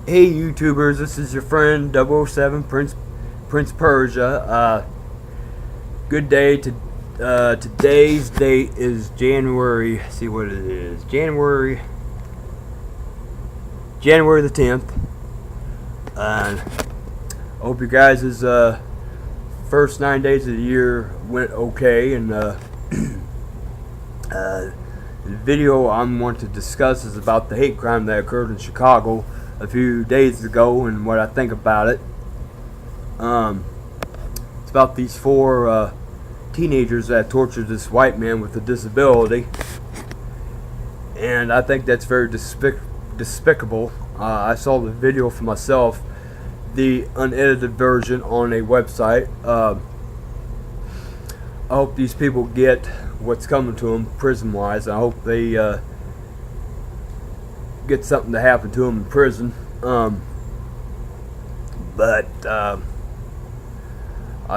Hey YouTubers, this is your friend 007 Prince Persia. Good day to today's date is January. See what it is. January the 10th. I hope you guys' first 9 days of the year went okay, and the video I'm want to discuss is about the hate crime that occurred in Chicago a few days ago and what I think about it. It's about these four teenagers that tortured this white man with a disability, and I think that's very despicable. I saw the video for myself, the unedited version on a website. I hope these people get what's coming to them prison-wise. I hope they get something to happen to them in prison. But I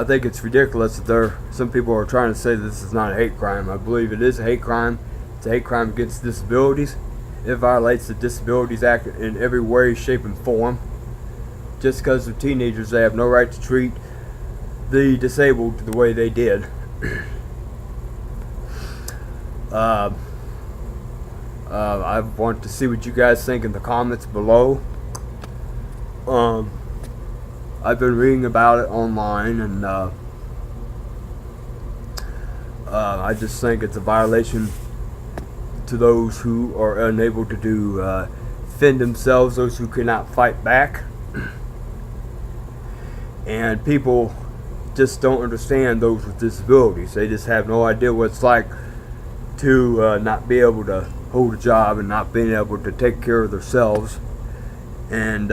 think it's ridiculous that some people are trying to say this is not a hate crime. I believe it is a hate crime. It's a hate crime against disabilities. It violates the Disabilities Act in every way, shape, and form. Just because they're teenagers, they have no right to treat the disabled the way they did. I want to see what you guys think in the comments below. I've been reading about it online, and I just think it's a violation to those who are unable to defend themselves, those who cannot fight back. And people just don't understand those with disabilities. They just have no idea what it's like to not be able to hold a job and not being able to take care of themselves. And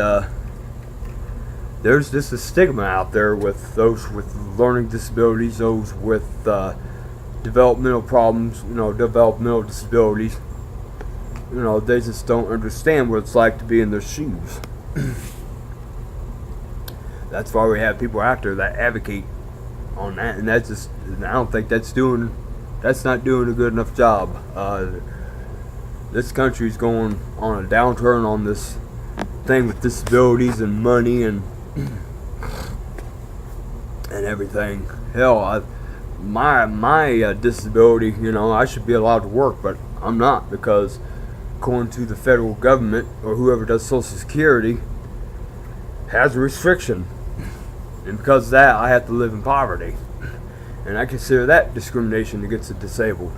there's just a stigma out there with those with learning disabilities, those with developmental problems, developmental disabilities. They just don't understand what it's like to be in their shoes. That's why we have people out there that advocate on that, and I don't think that's not doing a good enough job. This country's going on a downturn on this thing with disabilities and money and everything. Hell, my disability, I should be allowed to work, but I'm not, because according to the federal government, or whoever does Social Security, has a restriction, and because of that, I have to live in poverty, and I consider that discrimination against the disabled.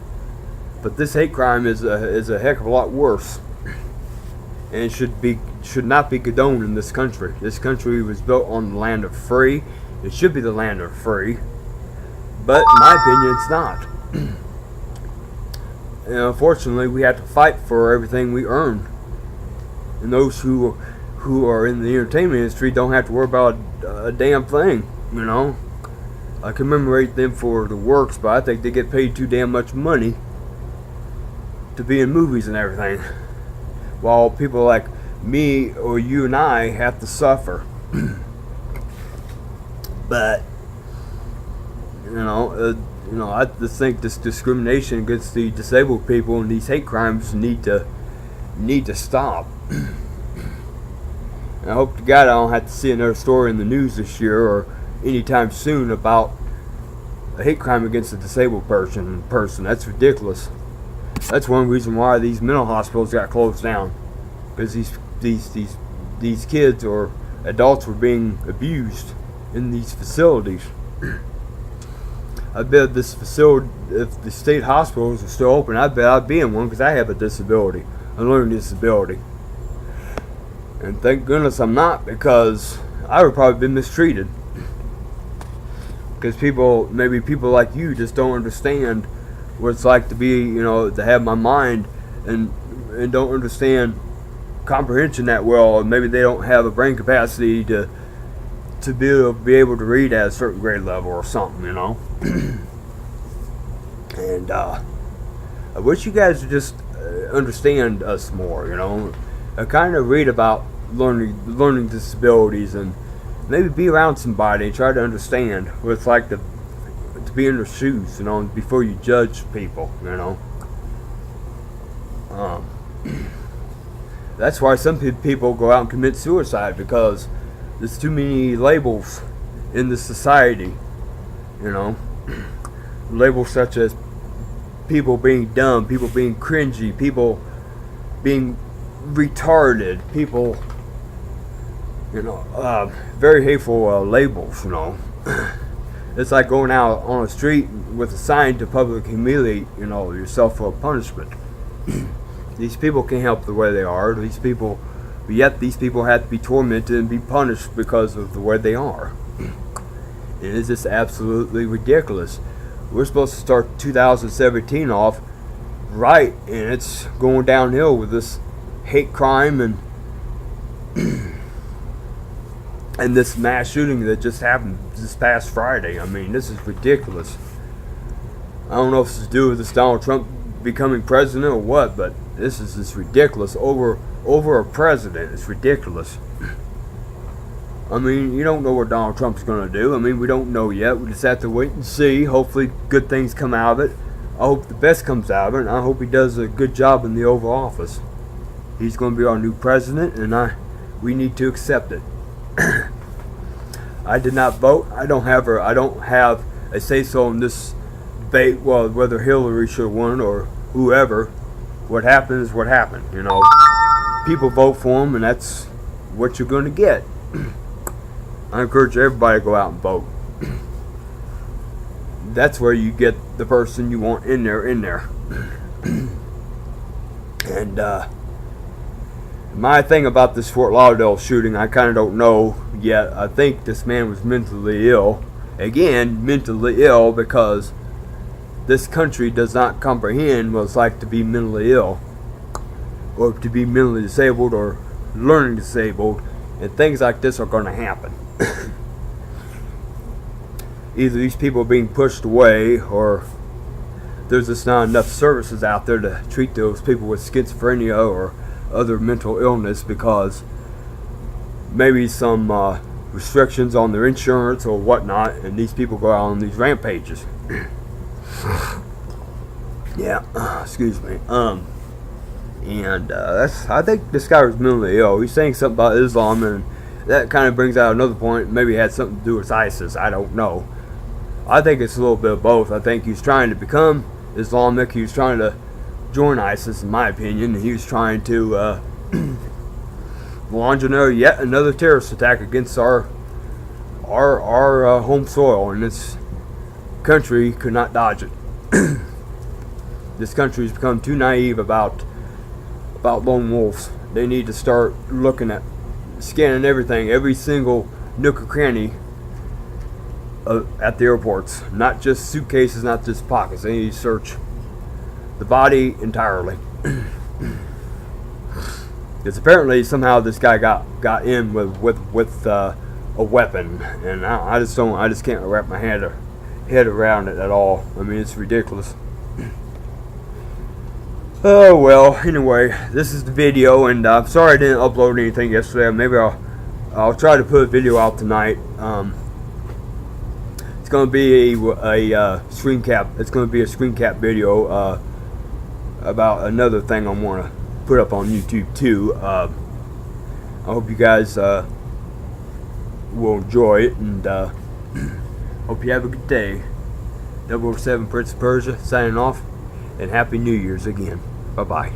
But this hate crime is a heck of a lot worse, and it should not be condoned in this country. This country was built on the land of free. It should be the land of free, but in my opinion, it's not. And unfortunately, we have to fight for everything we earn, and those who are in the entertainment industry don't have to worry about a damn thing. I commemorate them for the works, but I think they get paid too damn much money to be in movies and everything, while people like me or you and I have to suffer. But I just think this discrimination against the disabled people and these hate crimes need to stop. And I hope to God I don't have to see another story in the news this year or anytime soon about a hate crime against a disabled person. That's ridiculous. That's one reason why these mental hospitals got closed down, because these kids or adults were being abused in these facilities. I bet this facility, if the state hospitals are still open, I bet I'd be in one, because I have a disability, a learning disability. And thank goodness I'm not, because I would probably been mistreated. Because maybe people like you just don't understand what it's like to be, to have my mind and don't understand comprehension that well. Maybe they don't have a brain capacity to be able to read at a certain grade level or something, And I wish you guys would just understand us more, I kind of read about learning disabilities and maybe be around somebody and try to understand what it's like to be in their shoes, before you judge people, That's why some people go out and commit suicide, because there's too many labels in the society. You know, labels such as people being dumb, people being cringy, people being retarded, people, very hateful labels. It's like going out on the street with a sign to publicly humiliate, yourself for a punishment. These people can't help the way they are. Yet these people have to be tormented and be punished because of the way they are. And it's just absolutely ridiculous. We're supposed to start 2017 off right, and it's going downhill with this hate crime and and this mass shooting that just happened this past Friday. I mean, this is ridiculous. I don't know if it's to do with this Donald Trump becoming president or what, but this is just ridiculous. Over a president, it's ridiculous. I mean, you don't know what Donald Trump's going to do. I mean, we don't know yet. We just have to wait and see. Hopefully good things come out of it. I hope the best comes out of it, and I hope he does a good job in the Oval Office. He's going to be our new president, and we need to accept it. I did not vote. I don't have a say-so in this debate, well, whether Hillary should have won or whoever. What happened is what happened, People vote for him, and that's what you're going to get. I encourage everybody to go out and vote. That's where you get the person you want in there. And my thing about this Fort Lauderdale shooting, I kind of don't know yet. I think this man was mentally ill. Again, mentally ill, because this country does not comprehend what it's like to be mentally ill, or to be mentally disabled, or learning disabled, and things like this are going to happen. Either these people are being pushed away, or there's just not enough services out there to treat those people with schizophrenia or other mental illness, because maybe some restrictions on their insurance or whatnot, and these people go out on these rampages. Yeah, excuse me. And I think this guy was mentally ill. He's saying something about Islam, and that kind of brings out another point. Maybe it had something to do with ISIS. I don't know. I think it's a little bit of both. I think he's trying to become Islamic. He was trying to join ISIS, in my opinion. He was trying to launch yet another terrorist attack against our home soil, and this country could not dodge it. This country has become too naive about lone wolves. They need to start looking at scanning everything, every single nook and cranny at the airports. Not just suitcases, not just pockets. They need to search the body entirely. Because apparently somehow this guy got in with a weapon, and I just can't wrap my head around it at all. I mean, it's ridiculous. Oh well, anyway, this is the video, and I'm sorry I didn't upload anything yesterday. Maybe I'll try to put a video out tonight. It's going to be a screen cap. It's going to be a screen cap video about another thing I want to put up on YouTube too. I hope you guys will enjoy it, and hope you have a good day. 007 Prince of Persia signing off, and Happy New Year's again. Bye-bye.